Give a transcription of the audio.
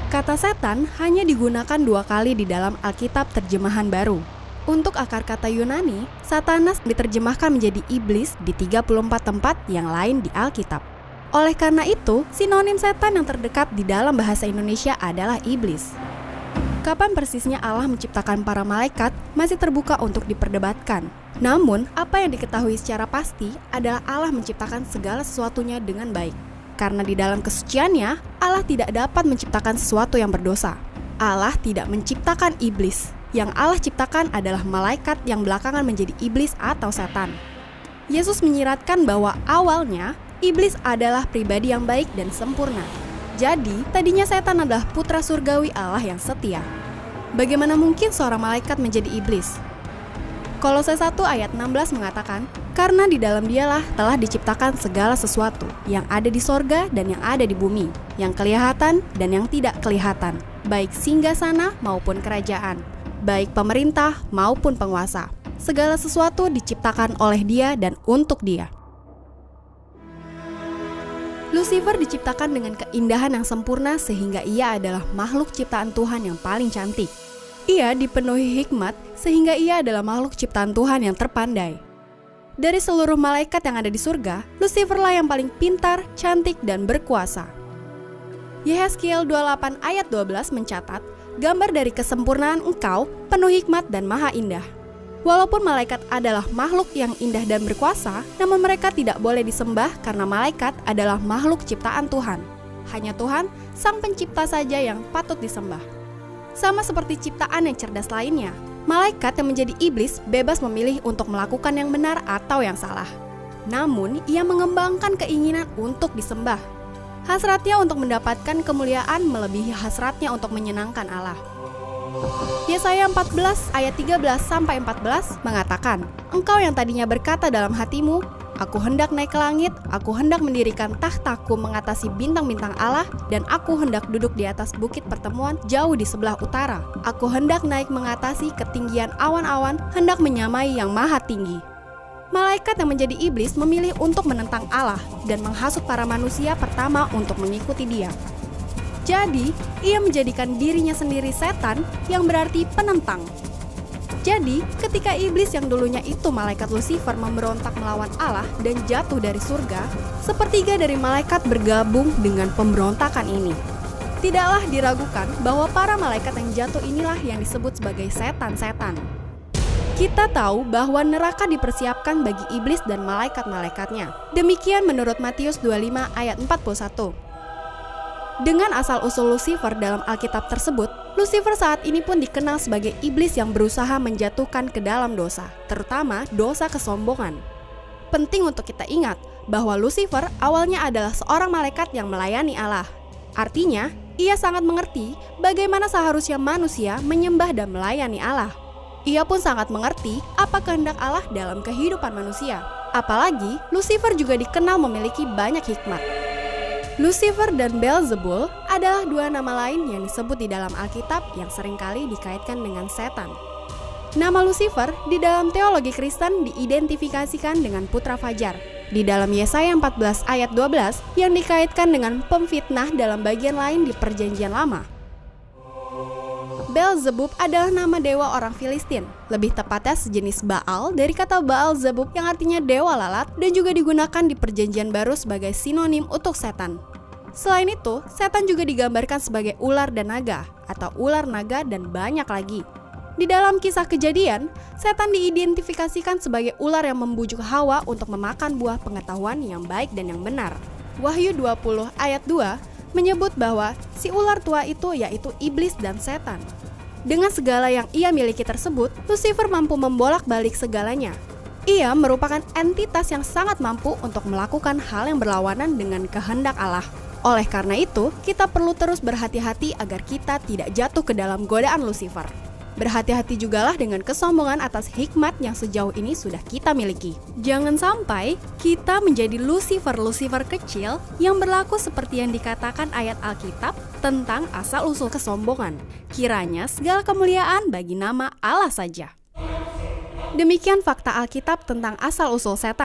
Kata setan hanya digunakan 2 kali di dalam Alkitab terjemahan baru. Untuk akar kata Yunani, Satanas diterjemahkan menjadi iblis di 34 tempat yang lain di Alkitab. Oleh karena itu, sinonim setan yang terdekat di dalam bahasa Indonesia adalah iblis. Kapan persisnya Allah menciptakan para malaikat masih terbuka untuk diperdebatkan. Namun, apa yang diketahui secara pasti adalah Allah menciptakan segala sesuatunya dengan baik. Karena di dalam kesuciannya, Allah tidak dapat menciptakan sesuatu yang berdosa. Allah tidak menciptakan iblis. Yang Allah ciptakan adalah malaikat yang belakangan menjadi iblis atau setan. Yesus menyiratkan bahwa awalnya, iblis adalah pribadi yang baik dan sempurna. Jadi, tadinya setan adalah putra surgawi Allah yang setia. Bagaimana mungkin seorang malaikat menjadi iblis? Kolose 1 ayat 16 mengatakan, karena di dalam dialah telah diciptakan segala sesuatu yang ada di sorga dan yang ada di bumi, yang kelihatan dan yang tidak kelihatan, baik singgasana maupun kerajaan, baik pemerintah maupun penguasa. Segala sesuatu diciptakan oleh Dia dan untuk Dia. Lucifer diciptakan dengan keindahan yang sempurna sehingga ia adalah makhluk ciptaan Tuhan yang paling cantik. Ia dipenuhi hikmat sehingga ia adalah makhluk ciptaan Tuhan yang terpandai. Dari seluruh malaikat yang ada di surga, Luciferlah yang paling pintar, cantik, dan berkuasa. Yehezkiel 28 ayat 12 mencatat, gambar dari kesempurnaan engkau, penuh hikmat dan maha indah. Walaupun malaikat adalah makhluk yang indah dan berkuasa, namun mereka tidak boleh disembah karena malaikat adalah makhluk ciptaan Tuhan. Hanya Tuhan, Sang Pencipta saja yang patut disembah. Sama seperti ciptaan yang cerdas lainnya, malaikat yang menjadi iblis bebas memilih untuk melakukan yang benar atau yang salah. Namun, ia mengembangkan keinginan untuk disembah. Hasratnya untuk mendapatkan kemuliaan melebihi hasratnya untuk menyenangkan Allah. Yesaya 14 ayat 13-14 mengatakan, engkau yang tadinya berkata dalam hatimu, aku hendak naik ke langit, aku hendak mendirikan tahtaku mengatasi bintang-bintang Allah, dan aku hendak duduk di atas bukit pertemuan jauh di sebelah utara. Aku hendak naik mengatasi ketinggian awan-awan, hendak menyamai yang maha tinggi. Malaikat yang menjadi iblis memilih untuk menentang Allah dan menghasut para manusia pertama untuk mengikuti Dia. Jadi, ia menjadikan dirinya sendiri setan yang berarti penentang. Jadi, ketika iblis yang dulunya itu malaikat Lucifer memberontak melawan Allah dan jatuh dari surga, sepertiga dari malaikat bergabung dengan pemberontakan ini. Tidaklah diragukan bahwa para malaikat yang jatuh inilah yang disebut sebagai setan-setan. Kita tahu bahwa neraka dipersiapkan bagi iblis dan malaikat-malaikatnya. Demikian menurut Matius 25 ayat 41. Dengan asal-usul Lucifer dalam Alkitab tersebut, Lucifer saat ini pun dikenal sebagai iblis yang berusaha menjatuhkan ke dalam dosa, terutama dosa kesombongan. Penting untuk kita ingat bahwa Lucifer awalnya adalah seorang malaikat yang melayani Allah. Artinya, ia sangat mengerti bagaimana seharusnya manusia menyembah dan melayani Allah. Ia pun sangat mengerti apa kehendak Allah dalam kehidupan manusia. Apalagi, Lucifer juga dikenal memiliki banyak hikmat. Lucifer dan Beelzebul adalah 2 nama lain yang disebut di dalam Alkitab yang seringkali dikaitkan dengan setan. Nama Lucifer di dalam teologi Kristen diidentifikasikan dengan putra fajar. Di dalam Yesaya 14 ayat 12 yang dikaitkan dengan pemfitnah dalam bagian lain di Perjanjian Lama. Beelzebub adalah nama dewa orang Filistin, lebih tepatnya sejenis Baal dari kata Baal-zebub yang artinya dewa lalat dan juga digunakan di Perjanjian Baru sebagai sinonim untuk setan. Selain itu, setan juga digambarkan sebagai ular dan naga, atau ular naga dan banyak lagi. Di dalam kisah Kejadian, setan diidentifikasikan sebagai ular yang membujuk Hawa untuk memakan buah pengetahuan yang baik dan yang benar. Wahyu 20 ayat 2 menyebut bahwa si ular tua itu yaitu iblis dan setan. Dengan segala yang ia miliki tersebut, Lucifer mampu membolak-balik segalanya. Ia merupakan entitas yang sangat mampu untuk melakukan hal yang berlawanan dengan kehendak Allah. Oleh karena itu, kita perlu terus berhati-hati agar kita tidak jatuh ke dalam godaan Lucifer. Berhati-hati jugalah dengan kesombongan atas hikmat yang sejauh ini sudah kita miliki. Jangan sampai kita menjadi Lucifer-Lucifer kecil yang berlaku seperti yang dikatakan ayat Alkitab tentang asal-usul kesombongan. Kiranya segala kemuliaan bagi nama Allah saja. Demikian fakta Alkitab tentang asal-usul setan.